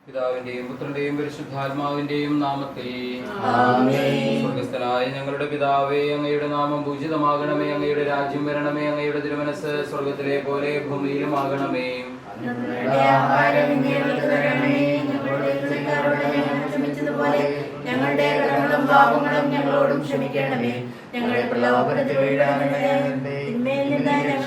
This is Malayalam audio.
പിതാവിന്റെയും പുത്രന്റെയും പരിശുദ്ധാത്മാവിന്റെയും നാമത്തിൽ ആമേൻ. സ്വർഗസ്ഥനായ ഞങ്ങളുടെ പിതാവേ, അങ്ങയുടെ നാമം പൂജിതമാകണമേ. അങ്ങയുടെ രാജ്യം വരണമേ. അങ്ങയുടെ തിരുമനസ് സ്വർഗത്തിലെ പോലെ ഭൂമിയിലുമാകണമേ. ഞങ്ങളുടെ ആഹാരം ഇന്ന് ഞങ്ങൾക്ക് തരണമേ. ഞങ്ങളുടെ തെറ്റുകാരോട് ഞങ്ങൾ ക്ഷമിച്ചതുപോലെ ഞങ്ങളുടെ കടങ്ങളും പാപങ്ങളും ഞങ്ങളോടും ക്ഷമിക്കണമേ. ഞങ്ങൾ പ്രലോഭനത്തിൽ വീഴാതെ തിന്മയിൽ നിന്ന് ഞങ്ങളെ